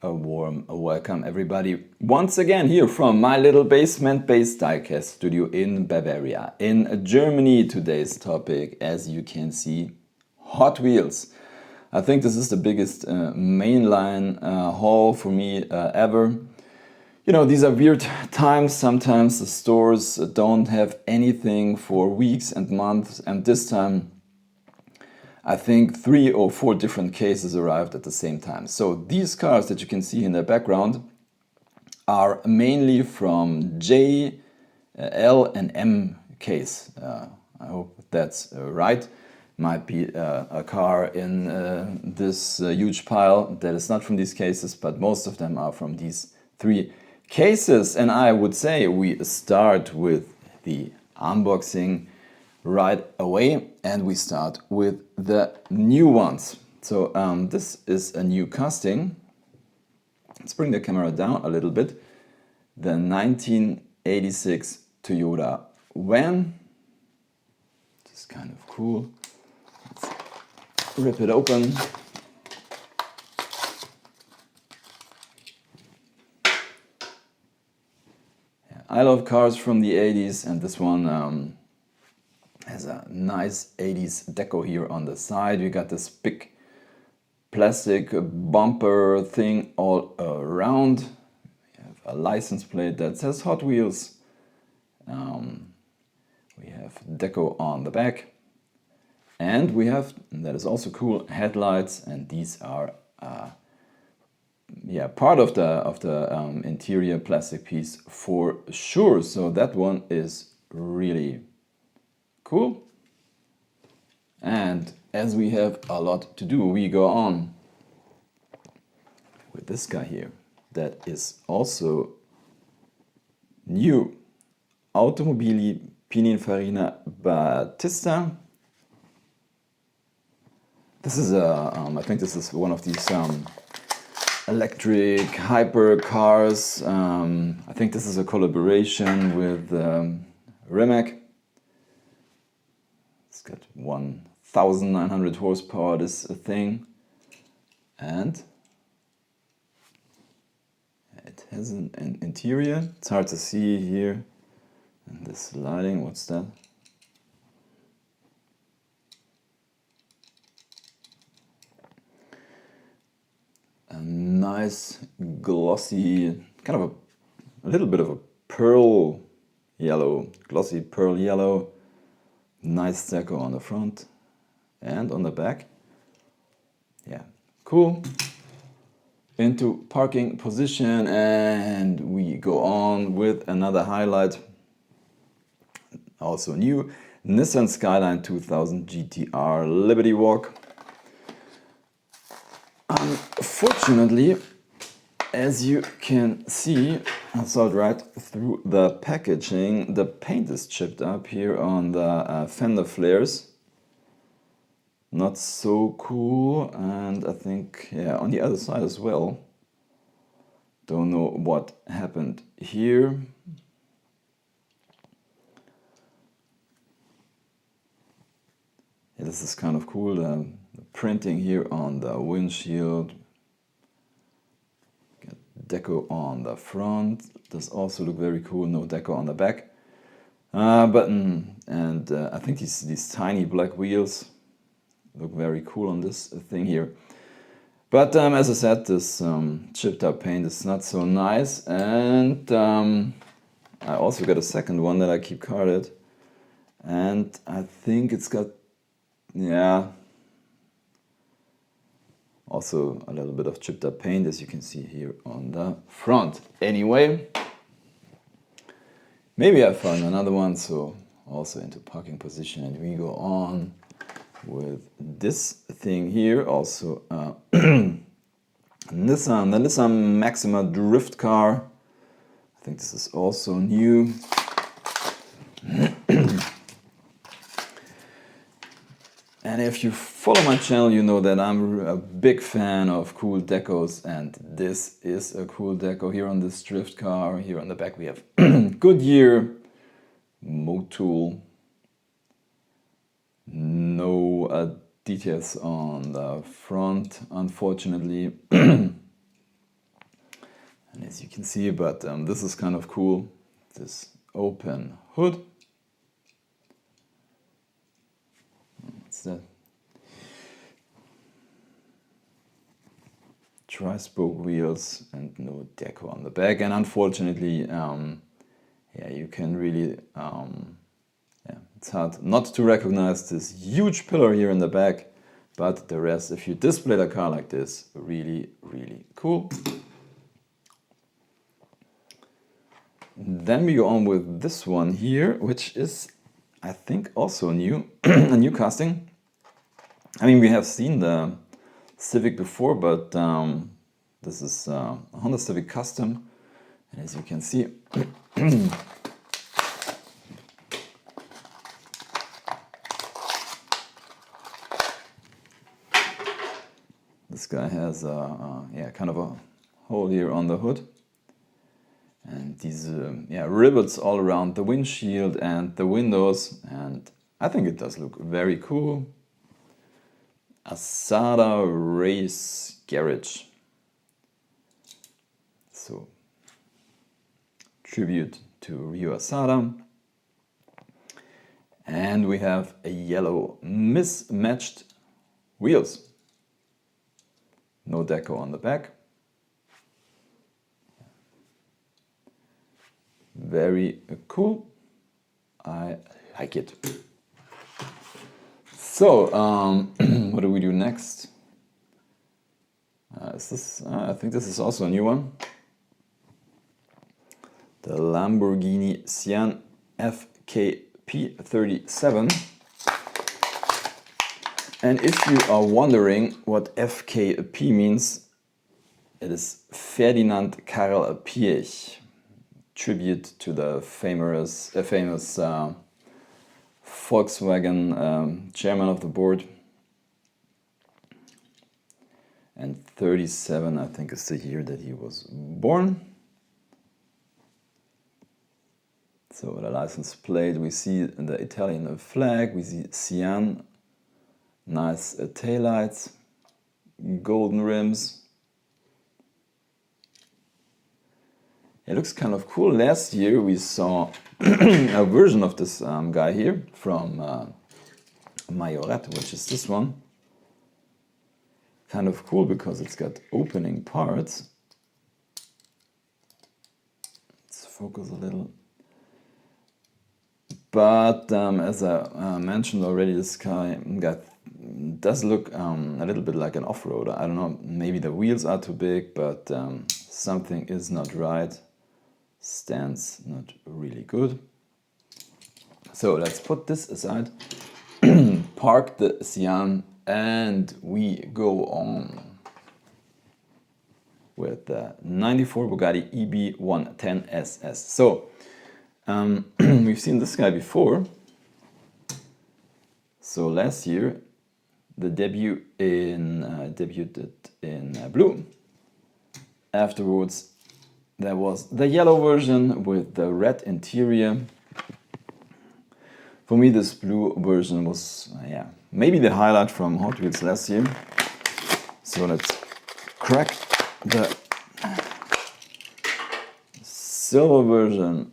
A warm welcome everybody once again here from my little basement-based diecast studio in Bavaria, in Germany. Today's topic, as you can see, Hot Wheels. I think this is the biggest mainline haul for me ever. You know, these are weird times. Sometimes the stores don't have anything for weeks and months, and this time I think 3 or 4 different cases arrived at the same time. So these cars that you can see in the background are mainly from J, L and M case. I hope that's right. Might be a car in this huge pile that is not from these cases, but most of them are from these 3 cases. And I would say we start with the unboxing right away, and we start with the new ones. So this is a new casting. Let's bring the camera down a little bit. The 1986 Toyota van. This is kind of cool. Let's rip it open. Yeah, I love cars from the 80s, and this one has a nice 80s deco here on the side. We got this big plastic bumper thing all around. We have a license plate that says Hot Wheels. We have deco on the back. And we have, that is also cool, headlights, and these are part of the interior plastic piece for sure. So that one is really cool. And as we have a lot to do, we go on with this guy here. That is also new. Automobili Pininfarina Battista. This is I think this is one of these electric hyper cars. I think this is a collaboration with Rimac. It's got 1,900 horsepower, this thing, and it has an interior. It's hard to see here in this lighting. What's that? A nice glossy, kind of a little bit of a pearl yellow, glossy pearl yellow. Nice deco on the front and on the back. Yeah, cool. Into parking position, and we go on with another highlight. Also new, Nissan Skyline 2000 GTR Liberty Walk. Unfortunately, as you can see, I saw it right through the packaging, the paint is chipped up here on the fender flares. Not so cool, and I think, yeah, on the other side as well. Don't know what happened here. Yeah, this is kind of cool, the printing here on the windshield. Deco on the front does also look very cool. No deco on the back. Button, and I think these tiny black wheels look very cool on this thing here. But as I said, this chipped up paint is not so nice, and I also got a second one that I keep carded, and I think it's got, yeah, also a little bit of chipped up paint, as you can see here on the front. Anyway, maybe I found another one, so also into parking position, and we go on with this thing here. Also the Nissan Maxima drift car. I think this is also new. And if you follow my channel, you know that I'm a big fan of cool decos, and this is a cool deco here on this drift car. Here on the back we have Goodyear, Motul. No details on the front, unfortunately. as you can see, but this is kind of cool, this open hood. What's that? Tri-spoke wheels and no deco on the back, and unfortunately, yeah, you can really, yeah, it's hard not to recognize this huge pillar here in the back, but the rest, if you display a car like this, really, really cool. Then we go on with this one here, which is, I think, also new, a new casting. I mean, we have seen the Civic before, but this is a Honda Civic Custom, and as you can see, this guy has yeah, kind of a hole here on the hood, and these yeah, rivets all around the windshield and the windows, and I think it does look very cool. Asada Race Garage, so tribute to Rio Asada. And we have a yellow mismatched wheels, no deco on the back. Very cool, I like it. So, what do we do next? Is this? I think this is also a new one. The Lamborghini Sián FKP 37. And if you are wondering what FKP means, it is Ferdinand Karl Piëch, tribute to the famous Volkswagen chairman of the board. And 37, I think, is the year that he was born. So the license plate, we see the Italian flag, we see Sián, nice taillights, golden rims. It looks kind of cool. Last year we saw a version of this guy here from Majorette, which is this one. Kind of cool because it's got opening parts. Let's focus a little. But as I mentioned already, this guy does look a little bit like an off-roader. I don't know, maybe the wheels are too big, but something is not right. Stands not really good. So let's put this aside, park the Sián, and we go on with the 94 Bugatti EB100 SS. So we've seen this guy before. So last year the debuted in blue. Afterwards there was the yellow version with the red interior. For me, this blue version was, yeah, maybe the highlight from Hot Wheels last year. So let's crack the silver version.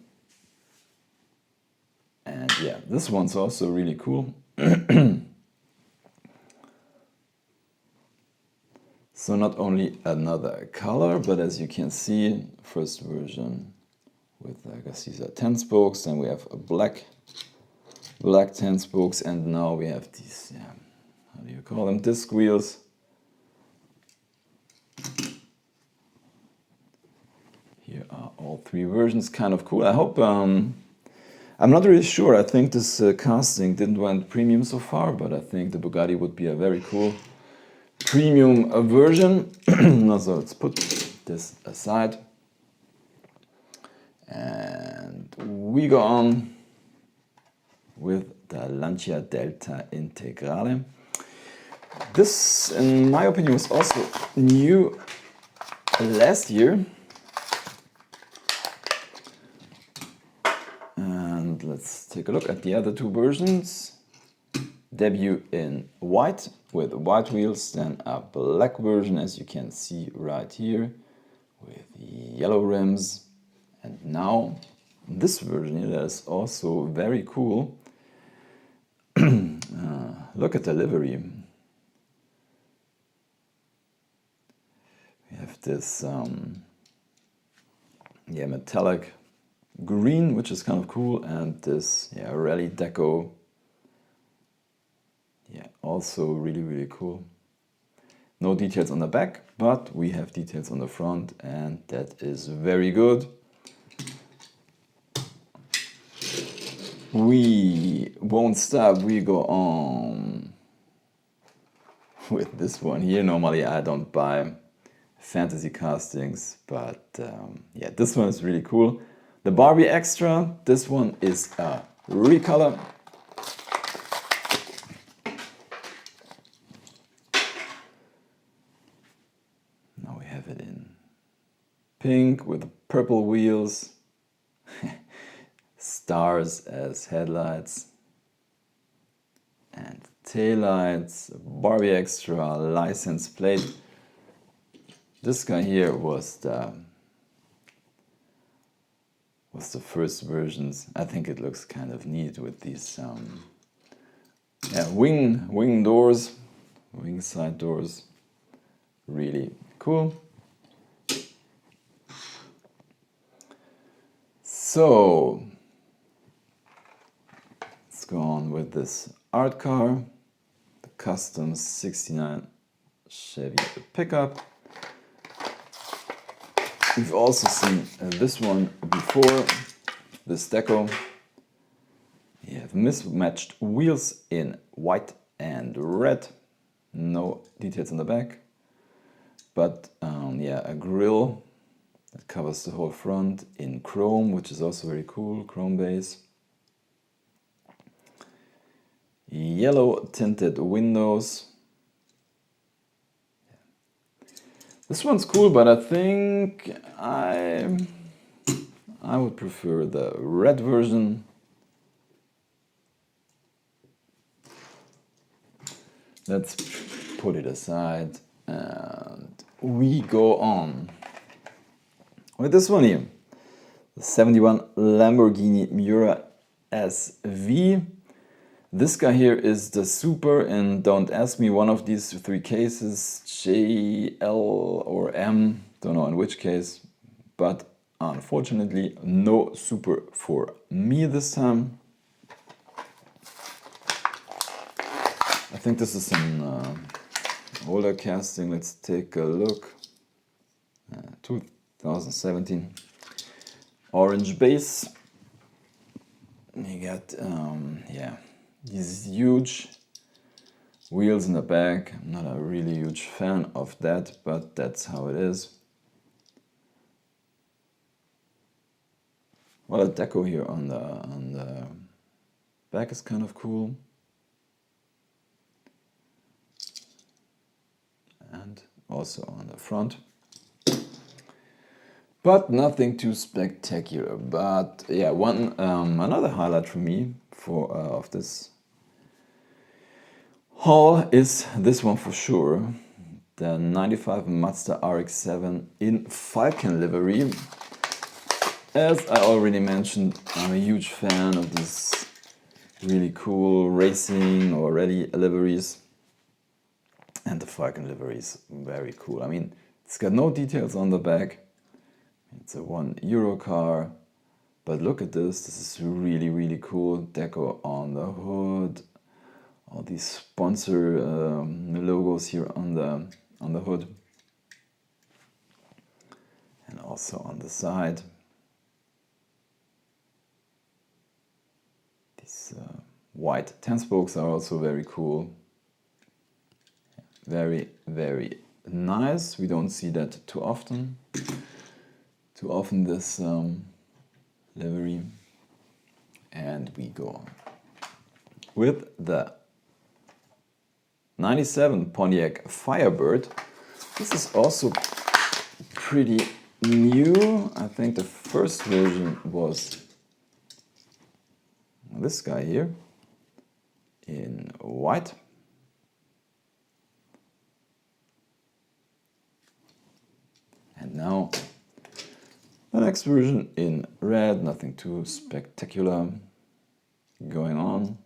And yeah, this one's also really cool. So not only another color, but as you can see, first version with, I guess these are 10 spokes, then we have a black 10 spokes, and now we have these, yeah, how do you call them, disc wheels. Here are all three versions, kind of cool. I hope, I'm not really sure, I think this casting didn't went premium so far, but I think the Bugatti would be a very cool premium version. So let's put this aside and we go on with the Lancia Delta Integrale. This, in my opinion, was also new last year. And let's take a look at the other two versions. Debut in white with white wheels, then a black version, as you can see right here, with yellow rims. And now this version here that is also very cool. Look at the livery. We have this metallic green, which is kind of cool, and this rally deco. Yeah, also really cool. No details on the back, but we have details on the front, and that is very good. We won't stop, we go on with this one here. Normally I don't buy fantasy castings, but yeah, this one is really cool. The Barbie Extra, this one is a recolor. Now we have it in pink with purple wheels. Stars as headlights and taillights, Barbie Extra license plate. This guy here was the first versions. I think it looks kind of neat with these wing doors, wing side doors. Really cool. So let's go on with this art car, the custom 69 Chevy pickup. We've also seen this one before, this deco. You have mismatched wheels in white and red. No details on the back, but a grille that covers the whole front in chrome, which is also very cool, chrome base. Yellow tinted windows. This one's cool, but I think I would prefer the red version. Let's put it aside and we go on with this one here. The 71 Lamborghini Miura SV. This guy here is the Super, and don't ask me, one of these three cases, J, L or M, don't know in which case, but unfortunately no Super for me this time. I think this is an older casting. Let's take a look. 2017 orange base. You got these huge wheels in the back. I'm not a really huge fan of that, but that's how it is. Well, the deco here on the back is kind of cool. And also on the front. But nothing too spectacular. But yeah, another highlight for me of this haul is this one for sure. The 95 Mazda RX-7 in Falcon livery. As I already mentioned, I'm a huge fan of these really cool racing or rally liveries. And the Falcon livery is very cool. I mean, it's got no details on the back. It's a €1 car, but look at this. This is really cool. Deco on the hood. All these sponsor logos here on the hood, and also on the side. These white 10 spokes are also very cool. Very nice. We don't see that too often. This livery. And we go on with the 97 Pontiac Firebird. This is also pretty new. I think the first version was this guy here in white. And now next version in red, nothing too spectacular going on.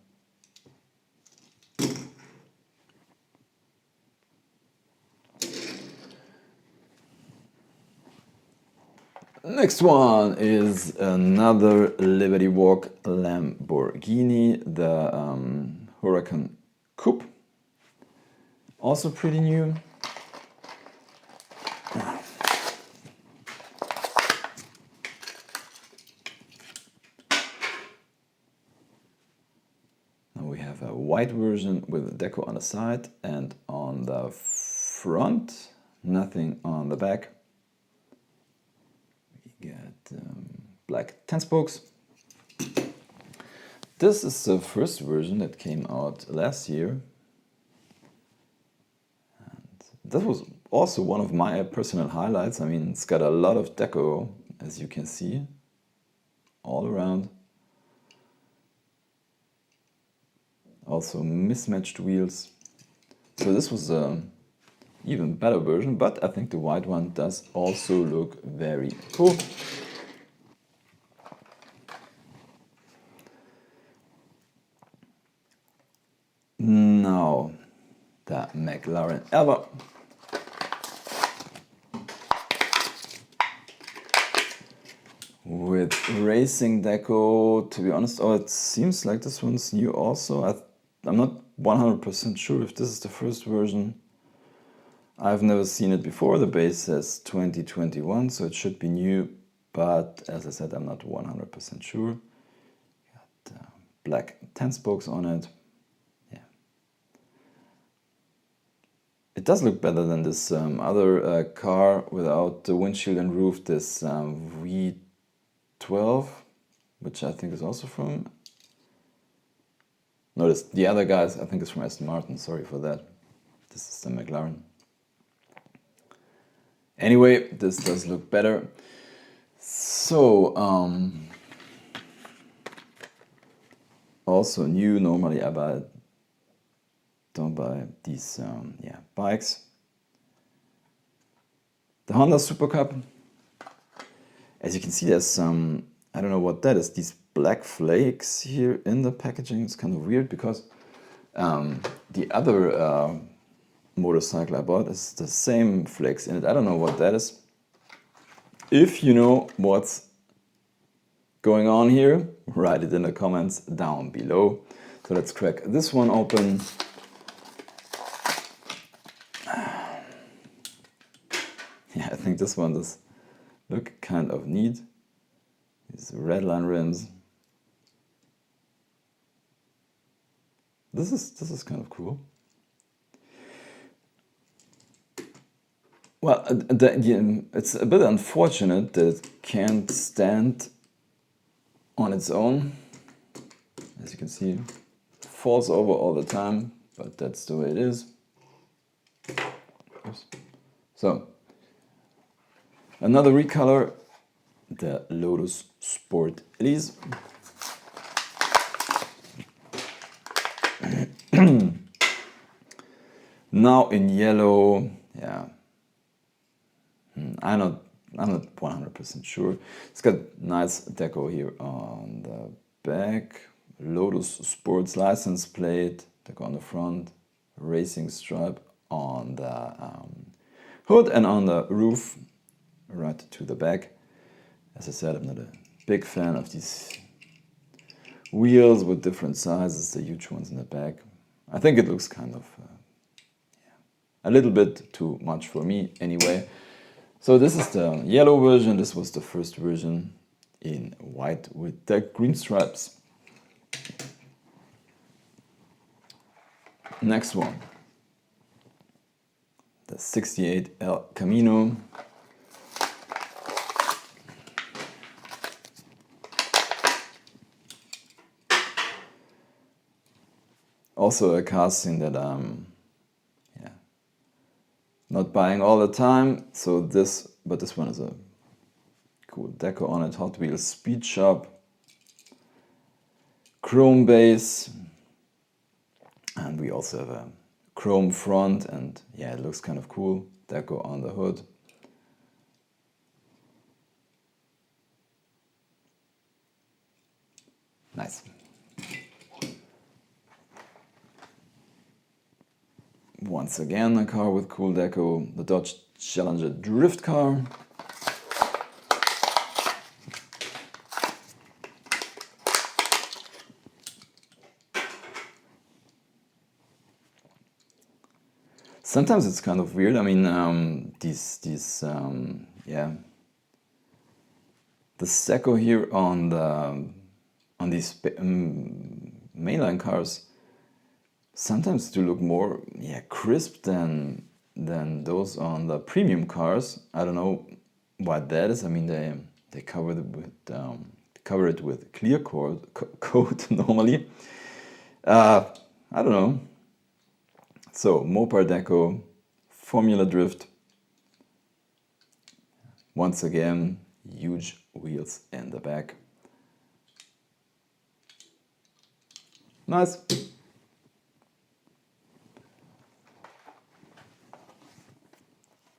Next one is another Liberty Walk Lamborghini, the Huracan Coupe, also pretty new. Now we have a white version with deco on the side and on the front, nothing on the back. We get black 10 spokes. This is the first version that came out last year. And that was also one of my personal highlights. I mean, it's got a lot of deco, as you can see, all around. Also mismatched wheels. So this was an even better version, but I think the white one does also look very cool. Now, the McLaren Elva. With racing deco, to be honest, oh, it seems like this one's new also. I'm not 100% sure if this is the first version. I've never seen it before. The base says 2021, so it should be new, but as I said, I'm not 100% sure. Got black 10 spokes on it. Yeah, it does look better than this other car without the windshield and roof, this V12, which I think is also from... Notice the other guys, I think it's from Aston Martin, sorry for that. This is the McLaren. Anyway, this does look better. So, also new, normally I don't buy these bikes. The Honda Super Cub. As you can see, there's some, I don't know what that is, these black flakes here in the packaging. It's kind of weird because the other motorcycle I bought is the same flakes in it. I don't know what that is. If you know what's going on here, write it in the comments down below. So let's crack this one open. Yeah, I think this one does look kind of neat. These red line rims. This is kind of cool. Well, it's a bit unfortunate that it can't stand on its own. As you can see, it falls over all the time, but that's the way it is. Oops. So, another recolor, the Lotus Sport Elise. Now in yellow, yeah. I'm not 100% sure. It's got nice deco here on the back. Lotus Sports license plate, deco on the front. Racing stripe on the hood and on the roof, right to the back. As I said, I'm not a big fan of these wheels with different sizes, the huge ones in the back. I think it looks kind of a little bit too much for me anyway. So this is the yellow version. This was the first version in white with the green stripes. Next one, the 68 El Camino. Also a casting that I'm not buying all the time. So but this one is a cool deco on it. Hot Wheels Speed Shop, chrome base, and we also have a chrome front, and yeah, it looks kind of cool. Deco on the hood. Nice. Once again, a car with cool deco, the Dodge Challenger drift car. Sometimes it's kind of weird. I mean, yeah, the Seco here on these mainline cars sometimes do look more crisp than those on the premium cars. I don't know what that is. I mean, they cover it with clear coat normally. I don't know. So, Mopar deco, Formula Drift. Once again, huge wheels in the back. Nice.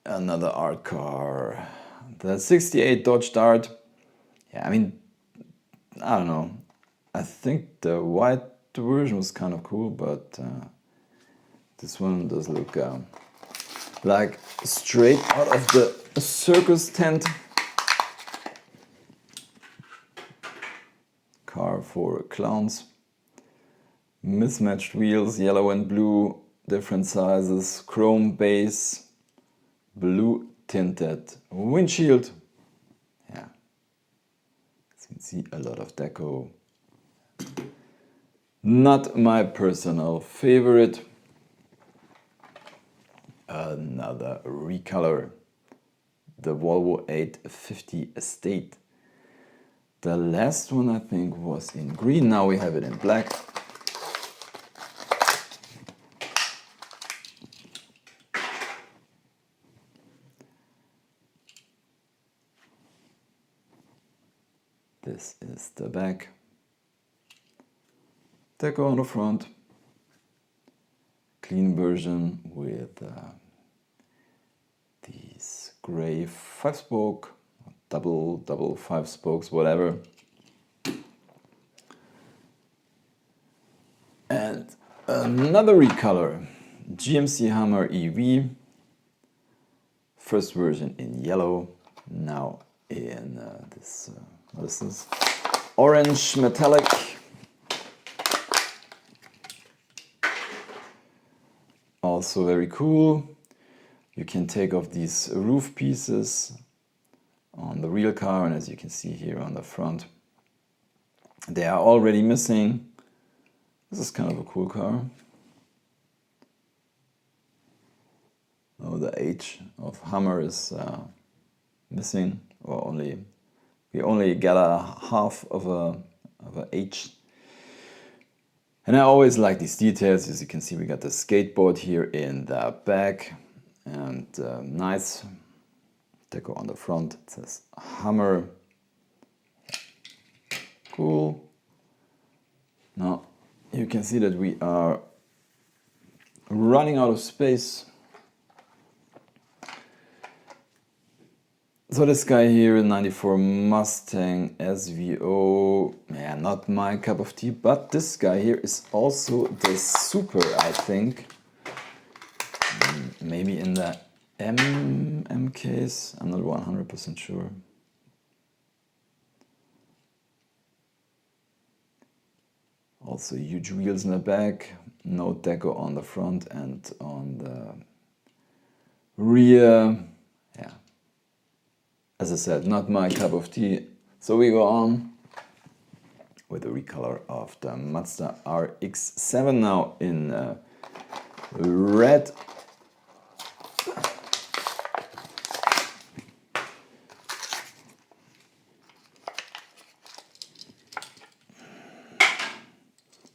Another art car. The 68 Dodge Dart. Yeah, I mean, I don't know. I think the white version was kind of cool, but this one does look like straight out of the circus tent. Car for clowns. Mismatched wheels, yellow and blue, different sizes, chrome base, blue tinted windshield. Yeah, as you can see, a lot of deco. Not my personal favorite. Another recolor, the Volvo 850 Estate. The last one I think was in green, now we have it in black. This is the back. Deco on the front. Clean version with these gray 5-spoke, double 5 spokes, whatever. And another recolor, GMC Hummer EV. First version in yellow, now in this, what is this? Orange metallic. Also very cool. You can take off these roof pieces on the real car, and as you can see here on the front, they are already missing. This is kind of a cool car. Oh, the H of Hummer is missing, or we only get a half of a H. And I always like these details. As you can see, we got the skateboard here in the back, and nice deco on the front. It says Hummer. Cool. Now you can see that we are running out of space. So this guy here, a 94 Mustang SVO, yeah, not my cup of tea, but this guy here is also the Super, I think. Maybe in the M case, I'm not 100% sure. Also huge wheels in the back, no deco on the front and on the rear. Yeah. As I said, not my cup of tea. So we go on with the recolor of the Mazda RX-7 now in red.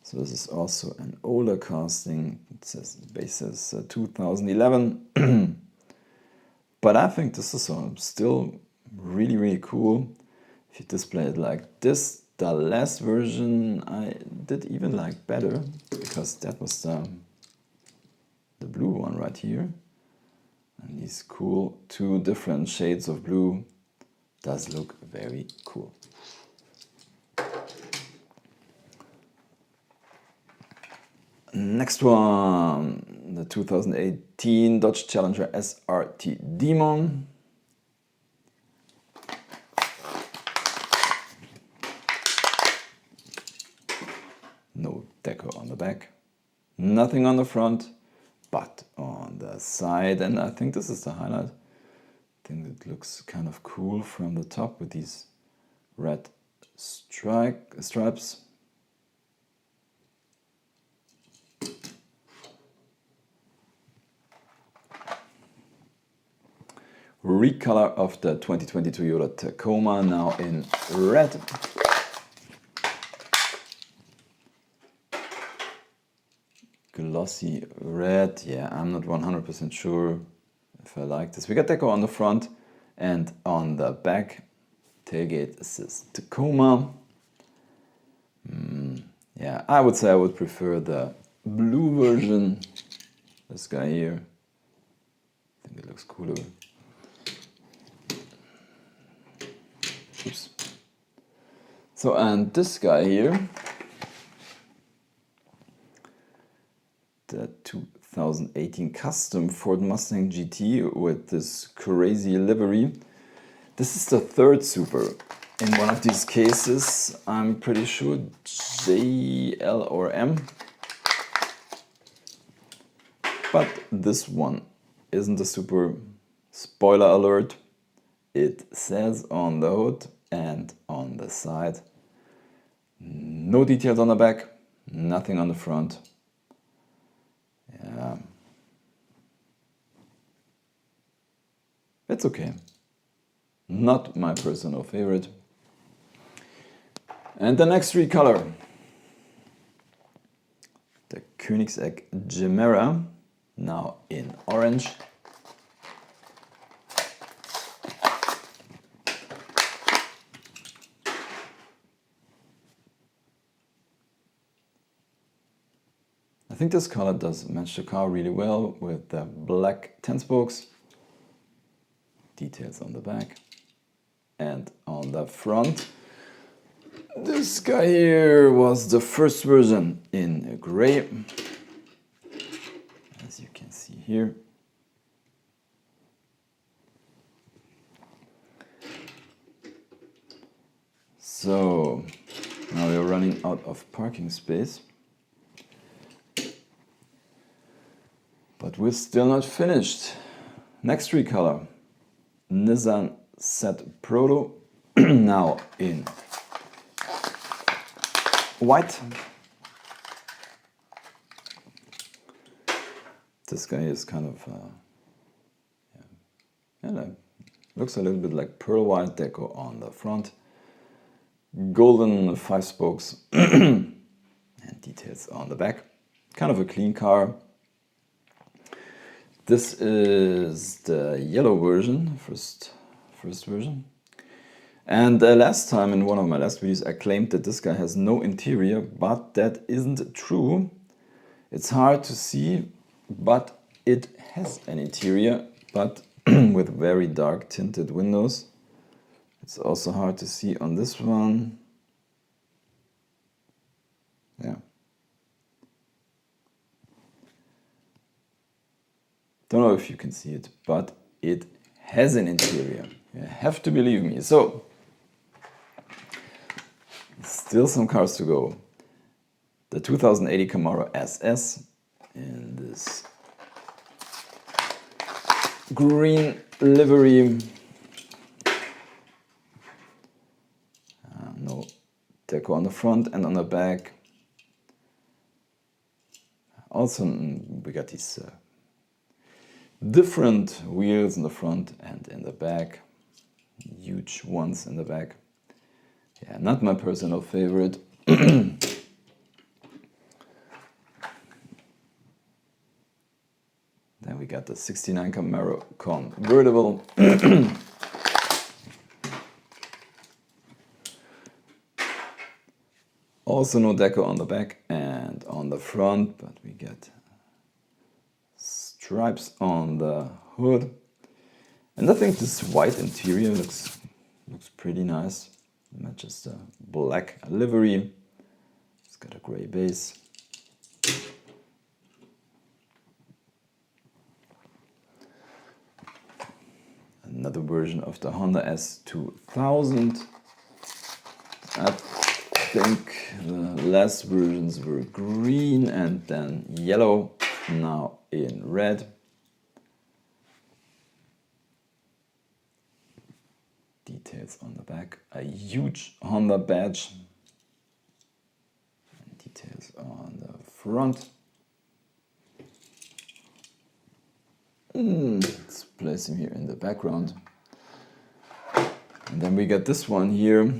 So this is also an older casting. It says base is 2011. But I think this is still really cool. If you display it like this, the last version I did even like better, because that was the blue one right here. And these cool 2 different shades of blue does look very cool. Next one, the 2018 Dodge Challenger SRT Demon. No deco on the back, nothing on the front, but on the side, and I think this is the highlight. I think it looks kind of cool from the top with these red stripes. Recolor of the 2020 Toyota Tacoma, now in red. Glossy red, yeah, I'm not 100% sure if I like this. We got deco on the front and on the back. Tailgate says Tacoma. Yeah, I would say I would prefer the blue version. This guy here. I think it looks cooler. Oops. So, and this guy here, the 2018 custom Ford Mustang GT with this crazy livery. This is the third Super in one of these cases. I'm pretty sure J, L or M. But this one isn't a Super. Spoiler alert. It says on the hood and on the side. No details on the back, nothing on the front. Yeah. It's okay. Not my personal favorite. And the next recolor. The Koenigsegg Gemera, now in orange. I think this color does match the car really well with the black 10 spokes. Details on the back and on the front. This guy here was the first version in gray, as you can see here. So now we're running out of parking space. But we're still not finished. Next recolor, Nissan Z Proto, now in white. This guy is kind of, looks a little bit like pearl white deco on the front. Golden 5 spokes and details on the back. Kind of a clean car. This is the yellow version, first version. And last time in one of my last videos I claimed that this guy has no interior, but that isn't true. It's hard to see, but it has an interior, but with very dark tinted windows. It's also hard to see on this one. Yeah. Don't know if you can see it, but it has an interior. You have to believe me. So, still some cars to go. The 2080 Camaro SS in this green livery. No deco on the front and on the back. Also, we got these different wheels in the front and in the back. Huge ones in the back. Yeah, not my personal favorite. Then we got the 69 Camaro Convertible. Also no deco on the back and on the front, but we get stripes on the hood. And I think this white interior looks pretty nice. Matches the black livery. It's got a gray base. another version of the Honda S2000. I think the last versions were green and then yellow, now in red. Details on the back, a huge Honda badge. And details on the front. Let's place him here in the background. And then we got this one here.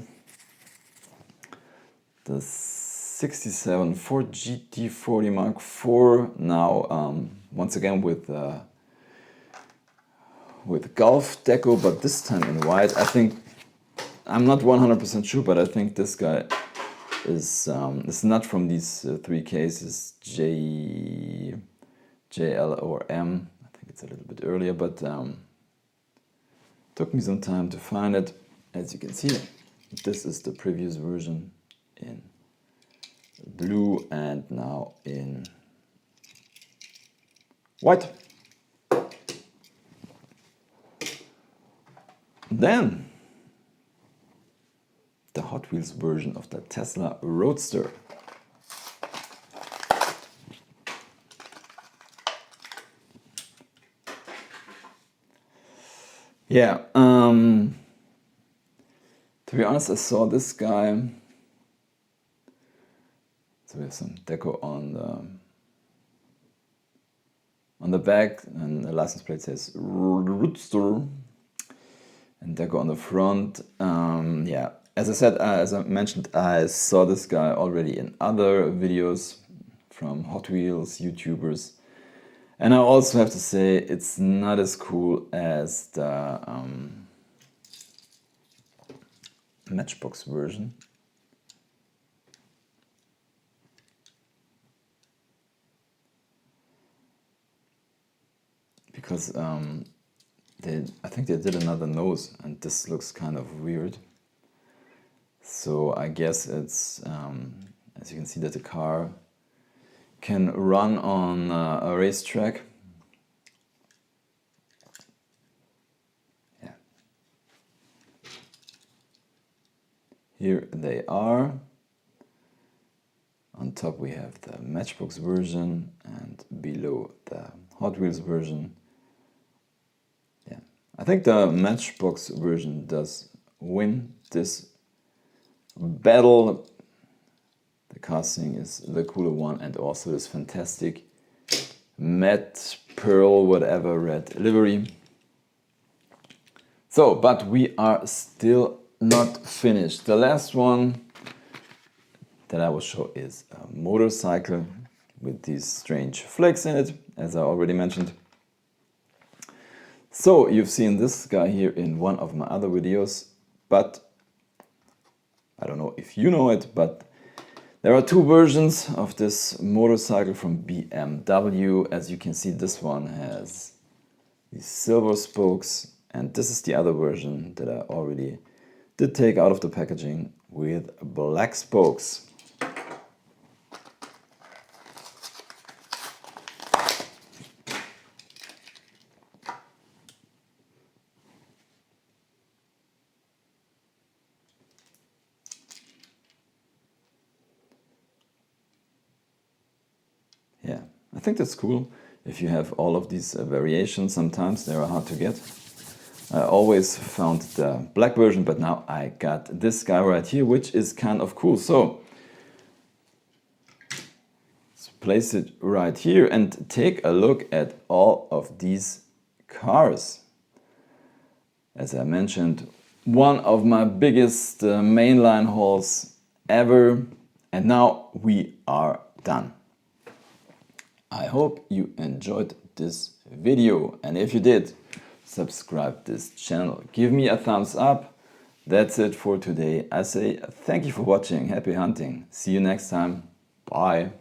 The 67 Ford GT40 Mark IV, now once again with Golf deco, but this time in white. I think, I'm not 100% sure, but I think this guy is not from these three cases, J, L or M. I think it's a little bit earlier, but took me some time to find it. As you can see, this is the previous version in blue and now in white. Then the Hot Wheels version of the Tesla Roadster. Yeah, to be honest, I saw this guy. So we have some deco on the back, and the license plate says Roadster, and deco on the front. Yeah, as I said, as I mentioned, I saw this guy already in other videos from Hot Wheels YouTubers, and I also have to say it's not as cool as the Matchbox version. Because I think they did another nose, and this looks kind of weird. So I guess it's, as you can see, that the car can run on a racetrack. Yeah. Here they are. On top we have the Matchbox version, and below the Hot Wheels version. Yeah, I think the Matchbox version does win this battle. The casting is the cooler one, and also this fantastic matte pearl whatever red livery. So, but we are still not finished. The last one that I will show is a motorcycle with these strange flakes in it, as I already mentioned. So you've seen this guy here in one of my other videos, but I don't know if you know it, but there are two versions of this motorcycle from BMW. As you can see, this one has these silver spokes, and this is the other version that I already did take out of the packaging with black spokes. Yeah, I think that's cool if you have all of these variations. Sometimes they are hard to get. I always found the black version, but now I got this guy right here, which is kind of cool. So let's place it right here and take a look at all of these cars. As I mentioned, one of my biggest mainline hauls ever, and now we are done. I hope you enjoyed this video, and if you did, subscribe this channel. Give me a thumbs up. That's it for today. I say thank you for watching. Happy hunting. See you next time. Bye.